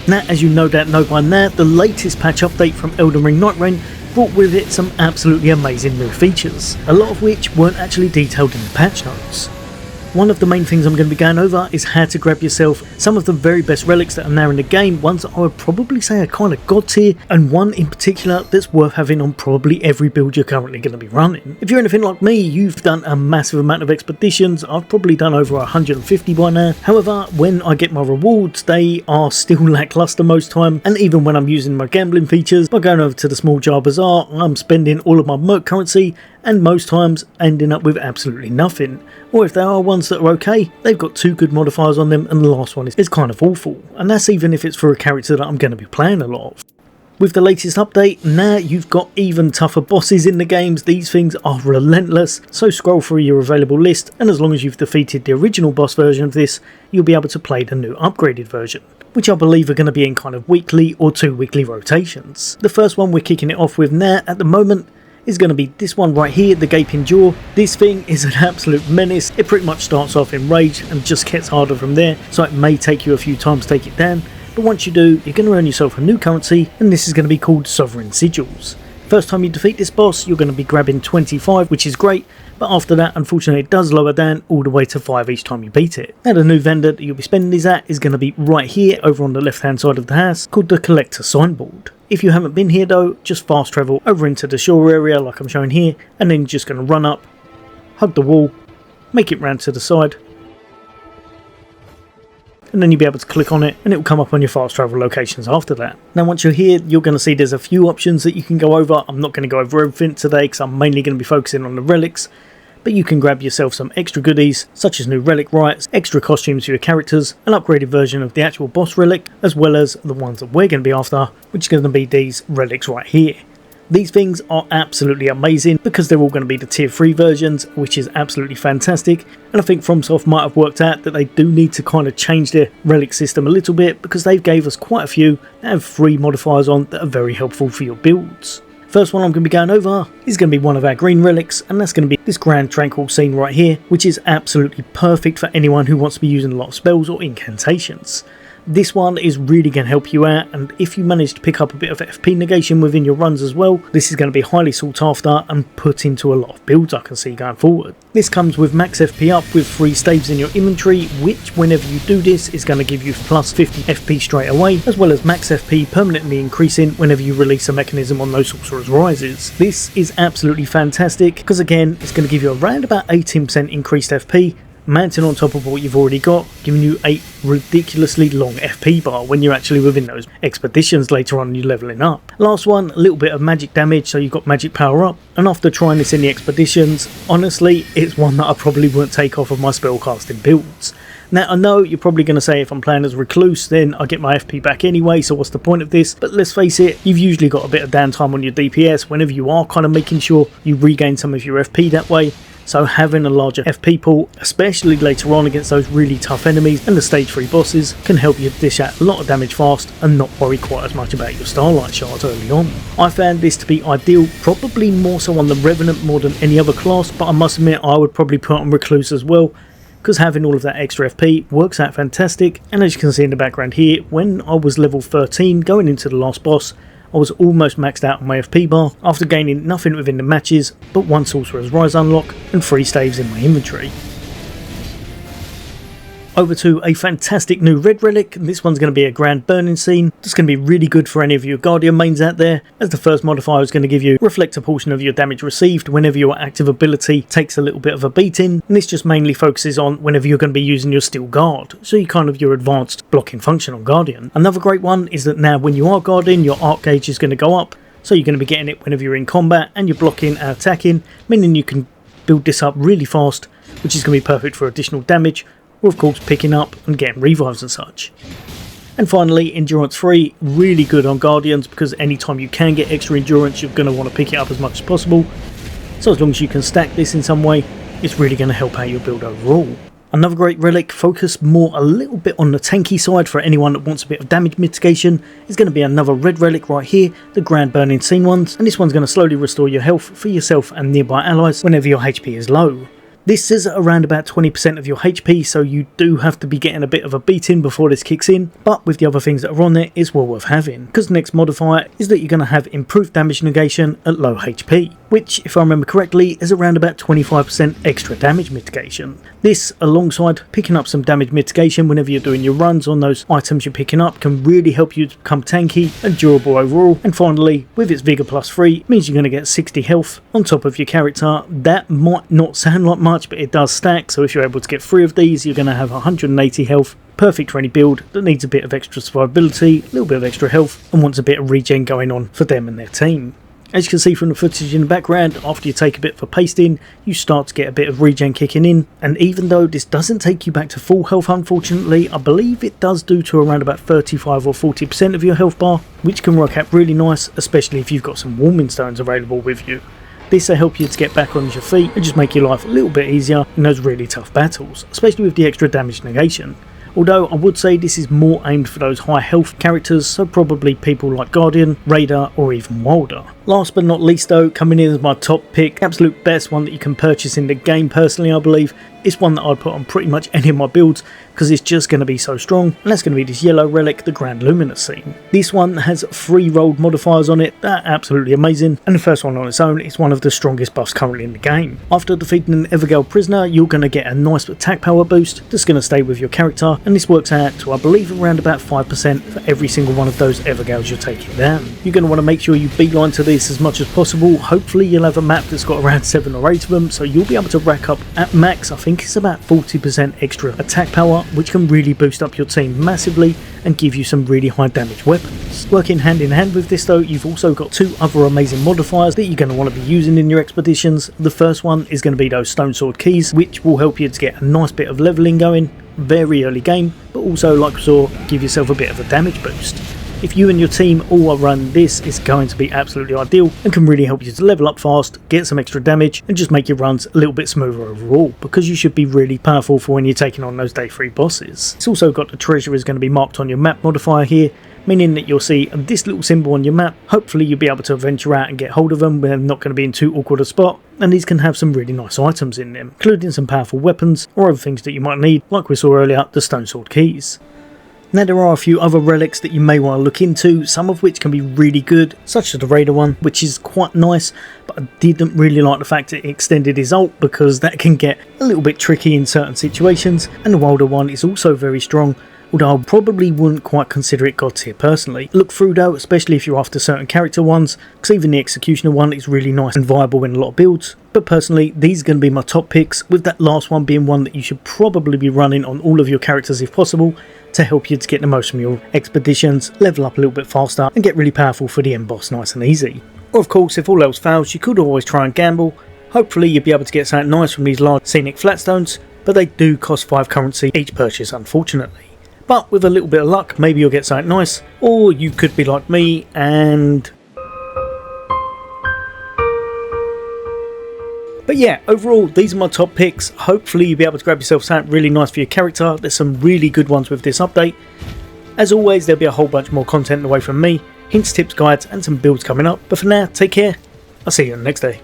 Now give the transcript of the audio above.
Now, as you no doubt know by now, the latest patch update from Elden Ring Nightreign brought with it some absolutely amazing new features, a lot of which weren't actually detailed in the patch notes. One of the main things I'm going to be going over is how to grab yourself some of the very best relics that are now in the game, ones that I would probably say are kind of god tier, and one in particular that's worth having on probably every build you're currently going to be running. If you're anything like me, you've done a massive amount of expeditions. I've probably done over 150 by now. However, when I get my rewards, they are still lackluster most time, and even when I'm using my gambling features, by going over to the small jar bazaar, I'm spending all of my merc currency and most times ending up with absolutely nothing. Or if there are ones that are okay, they've got 2 good modifiers on them and the last one is kind of awful. And that's even if it's for a character that I'm going to be playing a lot of. With the latest update, now you've got even tougher bosses in the games. These things are relentless, so scroll through your available list, and as long as you've defeated the original boss version of this, you'll be able to play the new upgraded version, which I believe are going to be in kind of weekly or 2 weekly rotations. The first one we're kicking it off with now at the moment is going to be this one right here, the Gaping Jaw. This thing is an absolute menace. It pretty much starts off in rage and just gets harder from there, so it may take you a few times to take it down, but once you do, you're going to earn yourself a new currency, and this is going to be called Sovereign Sigils. First time you defeat this boss, you're going to be grabbing 25, which is great, but after that, unfortunately, it does lower down all the way to 5 each time you beat it. Now, the new vendor that you'll be spending these at is going to be right here over on the left hand side of the house, called the Collector Signboard. If you haven't been here though, just fast travel over into the shore area like I'm showing here, and then you're just going to run up, hug the wall, make it round to the side, and then you'll be able to click on it and it will come up on your fast travel locations after that. Now once you're here, you're going to see there's a few options that you can go over. I'm not going to go over everything today because I'm mainly going to be focusing on the relics, but you can grab yourself some extra goodies such as new relic rights, extra costumes for your characters, an upgraded version of the actual boss relic, as well as the ones that we're going to be after, which is going to be these relics right here. These things are absolutely amazing because they're all going to be the tier 3 versions, which is absolutely fantastic, and I think FromSoft might have worked out that they do need to kind of change their relic system a little bit because they've gave us quite a few that have 3 modifiers on that are very helpful for your builds. First one I'm going to be going over is going to be one of our green relics, and that's going to be this Grand Tranquil scene right here, which is absolutely perfect for anyone who wants to be using a lot of spells or incantations. This one is really going to help you out, and if you manage to pick up a bit of FP negation within your runs as well, this is going to be highly sought after and put into a lot of builds I can see going forward. This comes with max FP up with 3 staves in your inventory, which whenever you do this is going to give you plus 50 FP straight away, as well as max FP permanently increasing whenever you release a mechanism on those Sorcerer's Rises. This is absolutely fantastic because again it's going to give you around about 18% increased FP, mounting on top of what you've already got, giving you a ridiculously long FP bar when you're actually within those expeditions later on and you're leveling up. Last one, a little bit of magic damage, so you've got magic power up, and after trying this in the expeditions, honestly it's one that I probably wouldn't take off of my spellcasting builds. Now I know you're probably going to say if I'm playing as Recluse then I get my FP back anyway, so what's the point of this? But let's face it, you've usually got a bit of downtime on your DPS whenever you are kind of making sure you regain some of your FP that way. So having a larger FP pool, especially later on against those really tough enemies and the stage 3 bosses, can help you dish out a lot of damage fast and not worry quite as much about your Starlight Shards early on. I found this to be ideal, probably more so on the Revenant more than any other class, but I must admit I would probably put on Recluse as well, because having all of that extra FP works out fantastic. And as you can see in the background here, when I was level 13 going into the last boss, I was almost maxed out on my FP bar after gaining nothing within the matches but 1 Sorcerer's Rise unlock and 3 staves in my inventory. Over to a fantastic new red relic, and this one's going to be a Grand Burning Scene. That's going to be really good for any of your Guardian mains out there, as the first modifier is going to give you reflect a portion of your damage received whenever your active ability takes a little bit of a beating, and this just mainly focuses on whenever you're going to be using your Steel Guard, so you kind of your advanced blocking function on Guardian. Another great one is that now when you are guarding, your arc gauge is going to go up, so you're going to be getting it whenever you're in combat and you're blocking and attacking, meaning you can build this up really fast, which is going to be perfect for additional damage, or of course picking up and getting revives and such. And finally, Endurance 3, really good on Guardians because anytime you can get extra endurance you're going to want to pick it up as much as possible, so as long as you can stack this in some way it's really going to help out your build overall. Another great relic, focused more a little bit on the tanky side for anyone that wants a bit of damage mitigation, is going to be another red relic right here, the Grand Burning Scene ones, and this one's going to slowly restore your health for yourself and nearby allies whenever your HP is low. This says around about 20% of your HP, so you do have to be getting a bit of a beating before this kicks in, but with the other things that are on there, it's well worth having, because the next modifier is that you're going to have improved damage negation at low HP, which, if I remember correctly, is around about 25% extra damage mitigation. This, alongside picking up some damage mitigation whenever you're doing your runs on those items you're picking up, can really help you to become tanky and durable overall. And finally, with its Vigor plus 3, means you're going to get 60 health on top of your character. That might not sound like much, but it does stack, so if you're able to get 3 of these, you're going to have 180 health. Perfect for any build that needs a bit of extra survivability, a little bit of extra health, and wants a bit of regen going on for them and their team. As you can see from the footage in the background, after you take a bit for pasting, you start to get a bit of regen kicking in, and even though this doesn't take you back to full health unfortunately, I believe it does do to around about 35 or 40% of your health bar, which can work out really nice, especially if you've got some warming stones available with you. This will help you to get back on your feet and just make your life a little bit easier in those really tough battles, especially with the extra damage negation. Although I would say this is more aimed for those high health characters, so probably people like Guardian, Raider or even Wilder. Last but not least though, coming in as my top pick, absolute best one that you can purchase in the game personally I believe, it's one that I'd put on pretty much any of my builds because it's just going to be so strong, and that's going to be this yellow relic, the Grand Luminous scene. This one has 3 rolled modifiers on it that are absolutely amazing, and the first one on its own is one of the strongest buffs currently in the game. After defeating an Evergale prisoner, you're going to get a nice attack power boost that's going to stay with your character, and this works out to I believe around about 5% for every single one of those Evergales you're taking down. You're going to want to make sure you beeline to this as much as possible. Hopefully you'll have a map that's got around 7 or 8 of them, so you'll be able to rack up at max, I think it's about 40% extra attack power, which can really boost up your team massively and give you some really high damage weapons. Working hand in hand with this though, you've also got 2 other amazing modifiers that you're going to want to be using in your expeditions. The first one is going to be those stone sword keys, which will help you to get a nice bit of leveling going very early game, but also, like we saw, give yourself a bit of a damage boost. If you and your team all run this, it's going to be absolutely ideal and can really help you to level up fast, get some extra damage and just make your runs a little bit smoother overall, because you should be really powerful for when you're taking on those day 3 bosses. It's also got the treasure is going to be marked on your map modifier here, meaning that you'll see this little symbol on your map. Hopefully you'll be able to venture out and get hold of them when they're not going to be in too awkward a spot, and these can have some really nice items in them, including some powerful weapons or other things that you might need, like we saw earlier, the stone sword keys. Now there are a few other relics that you may want to look into, some of which can be really good, such as the Raider one, which is quite nice, but I didn't really like the fact that it extended his ult because that can get a little bit tricky in certain situations, and the Wilder one is also very strong, although I probably wouldn't quite consider it god tier personally. Look through though, especially if you're after certain character ones, because even the Executioner one is really nice and viable in a lot of builds. But personally, these are going to be my top picks, with that last one being one that you should probably be running on all of your characters if possible, to help you to get the most from your expeditions, level up a little bit faster and get really powerful for the end boss nice and easy. Or of course, if all else fails, you could always try and gamble. Hopefully you'll be able to get something nice from these large scenic flatstones, but they do cost 5 currency each purchase unfortunately. But with a little bit of luck, maybe you'll get something nice, or you could be like me and... But yeah, overall, these are my top picks. Hopefully you'll be able to grab yourself something really nice for your character. There's some really good ones with this update. As always, there'll be a whole bunch more content away from me, hints, tips, guides and some builds coming up. But for now, take care. I'll see you on the next day.